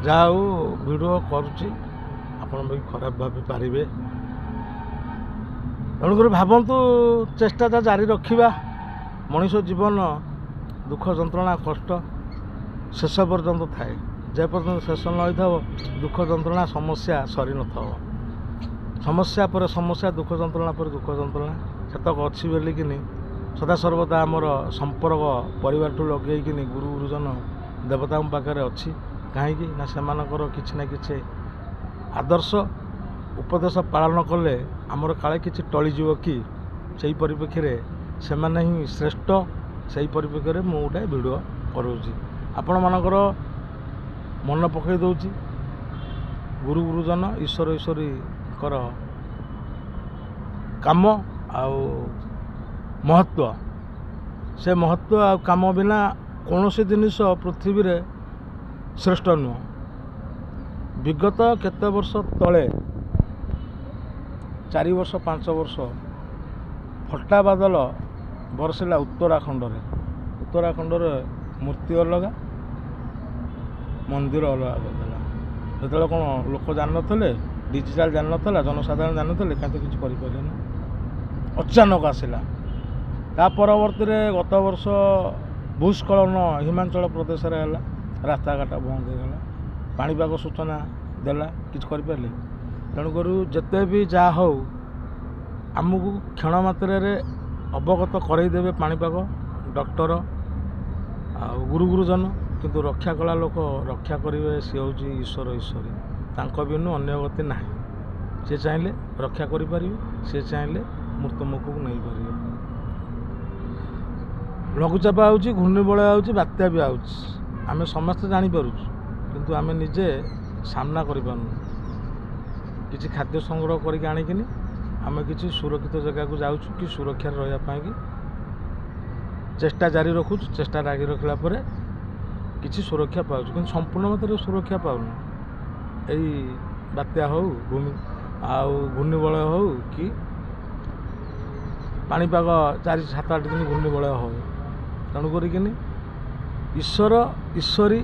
ଯାହା ହଉ ଭିଡ଼ିଓ କରୁଛି ଆପଣ ବି ଖରାପ ଭାବି ପାରିବେ। ତେଣୁକରି ଭାବନ୍ତୁ ଚେଷ୍ଟାଟା ଜାରି ରଖିବା। ମଣିଷ ଜୀବନ ଦୁଃଖ ଯନ୍ତ୍ରଣା କଷ୍ଟ ଶେଷ ପର୍ଯ୍ୟନ୍ତ ଥାଏ। ଯେ ପର୍ଯ୍ୟନ୍ତ ଶେଷ ନ ହୋଇଥିବ ଦୁଃଖ ଯନ୍ତ୍ରଣା ସମସ୍ୟା ସରିନଥିବ। ସମସ୍ୟା ପରେ ସମସ୍ୟା, ଦୁଃଖ ଯନ୍ତ୍ରଣା ପରେ ଦୁଃଖ ଯନ୍ତ୍ରଣା ସେତକ ଅଛି ବୋଲିକିନି ସଦାସର୍ବଦା ଆମର ସମ୍ପର୍କ ପରିବାରଠୁ ଲଗେଇକିନି ଗୁରୁ ଗୁରୁଜନ ଦେବତାଙ୍କ ପାଖରେ ଅଛି। କାହିଁକି ନା ସେମାନଙ୍କର କିଛି ନା କିଛି ଆଦର୍ଶ ଉପଦେଶ ପାଳନ କଲେ ଆମର କାଳେ କିଛି ଟଳିଯିବ କି, ସେହି ପରିପ୍ରେକ୍ଷୀରେ ସେମାନେ ହିଁ ଶ୍ରେଷ୍ଠ। ସେହି ପରିପ୍ରେକ୍ଷୀରେ ମୁଁ ଗୋଟେ ଭିଡ଼ିଓ କରୁଛି, ଆପଣମାନଙ୍କର ମନେ ପକାଇ ଦେଉଛି। ଗୁରୁ ଗୁରୁଜନ ଈଶ୍ୱର ଈଶ୍ୱରୀଙ୍କର କାମ ଆଉ ମହତ୍ତ୍ୱ, ସେ ମହତ୍ତ୍ୱ ଆଉ କାମ ବିନା କୌଣସି ଜିନିଷ ପୃଥିବୀରେ ଶ୍ରେଷ୍ଠ ନୁହଁ। ବିଗତ କେତେ ବର୍ଷ ତଳେ 4 ବର୍ଷ 5 ବର୍ଷ ଫଟା ବାଦଲ ବରସିଲା ଉତ୍ତରାଖଣ୍ଡରେ ମୂର୍ତ୍ତି ଅଲଗା ମନ୍ଦିର ଅଲଗା କରିଦେଲା। ଯେତେବେଳେ କ'ଣ ଲୋକ ଜାଣିନଥିଲେ, ଡିଜିଟାଲ୍ ଜାଣିନଥିଲା, ଜନସାଧାରଣ ଜାଣିନଥିଲେ, କାହିଁ ତ କିଛି କରିପାରିଲେନି। ଅଚାନକ ଆସିଲା। ତା ପରବର୍ତ୍ତୀରେ ଗତ ବର୍ଷ ଭୂସ୍ଖଳନ ହିମାଚଳ ପ୍ରଦେଶରେ ହେଲା, ରାସ୍ତାଘାଟ ବନ୍ଦ ହୋଇଗଲା, ପାଣିପାଗ ସୂଚନା ଦେଲା, କିଛି କରିପାରିଲେ। ତେଣୁକରି ଯେତେ ବି ଯାହା ହେଉ ଆମକୁ କ୍ଷଣ ମାତ୍ରାରେ ଅବଗତ କରାଇଦେବେ ପାଣିପାଗ ଡକ୍ଟର ଆଉ ଗୁରୁ ଗୁରୁଜନ, କିନ୍ତୁ ରକ୍ଷା କଲା ଲୋକ ରକ୍ଷା କରିବେ, ସିଏ ହେଉଛି ଈଶ୍ୱର ଈଶ୍ୱରୀ। ତାଙ୍କ ବିନୁ ଅନ୍ୟ ଗତି ନାହିଁ। ସେ ଚାହିଁଲେ ରକ୍ଷା କରିପାରିବେ, ସେ ଚାହିଁଲେ ମୃତ୍ୟୁମୁଖକୁ ନେଇପାରିବେ। ଲଘୁଚାପ ହେଉଛି, ଘୂର୍ଣ୍ଣିବଳୟ ହେଉଛି, ବାତ୍ୟା ବି ହେଉଛି, ଆମେ ସମସ୍ତେ ଜାଣିପାରୁଛୁ, କିନ୍ତୁ ଆମେ ନିଜେ ସାମ୍ନା କରିପାରୁନୁ। କିଛି ଖାଦ୍ୟ ସଂଗ୍ରହ କରିକି ଆଣିକିନି ଆମେ କିଛି ସୁରକ୍ଷିତ ଜାଗାକୁ ଯାଉଛୁ କି ସୁରକ୍ଷାରେ ରହିବା ପାଇଁକି ଚେଷ୍ଟା ଜାରି ରଖୁଛୁ। ଚେଷ୍ଟା ଜାରି ରଖିଲା ପରେ କିଛି ସୁରକ୍ଷା ପାଉଛୁ, କିନ୍ତୁ ସମ୍ପୂର୍ଣ୍ଣ ମାତ୍ରାରେ ସୁରକ୍ଷା ପାଉନୁ। ଏଇ ବାତ୍ୟା ହେଉ ଆଉ ଘୂର୍ଣ୍ଣିବଳୟ ହେଉ କି ପାଣିପାଗ 4-7-8 ଦିନ ଘୂର୍ଣ୍ଣିବଳୟ ହେଉ, ତେଣୁ କରିକିନି ଈଶ୍ୱର ଈଶ୍ୱରୀ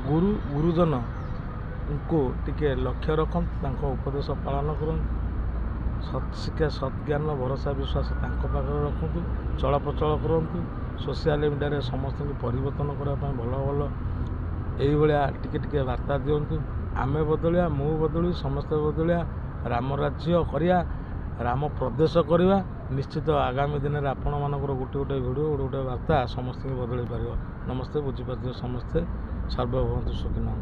ଗୁରୁ ଗୁରୁଜନଙ୍କୁ ଟିକେ ଲକ୍ଷ୍ୟ ରଖନ୍ତୁ, ତାଙ୍କ ଉପଦେଶ ପାଳନ କରନ୍ତୁ, ସତ୍ଶିକ୍ଷା ସତ୍ଜ୍ଞାନ ଭରସା ବିଶ୍ୱାସ ତାଙ୍କ ପାଖରେ ରଖନ୍ତୁ, ଚଳପ୍ରଚଳ କରନ୍ତୁ। ସୋସିଆଲ ମିଡ଼ିଆରେ ସମସ୍ତଙ୍କୁ ପରିବର୍ତ୍ତନ କରିବା ପାଇଁ ଭଲ ଭଲ ଏଇଭଳିଆ ଟିକେ ଟିକେ ବାର୍ତ୍ତା ଦିଅନ୍ତୁ। ଆମେ ବଦଳିବା, ମୁଁ ବଦଳିବି, ସମସ୍ତେ ବଦଳିବା, ରାମ ରାଜ୍ୟ କରିବା, ରାମ ପ୍ରଦେଶ କରିବା। ନିଶ୍ଚିତ ଆଗାମୀ ଦିନରେ ଆପଣମାନଙ୍କର ଗୋଟେ ଭିଡ଼ିଓ ଗୋଟେ ବାର୍ତ୍ତା ସମସ୍ତଙ୍କୁ ବଦଳାଇ ପାରିବ। ନମସ୍ତେ, ବୁଝିପାରୁଥିବେ ସମସ୍ତେ। ସର୍ବଭବନ୍ତୁ ସୁଖିନଃ।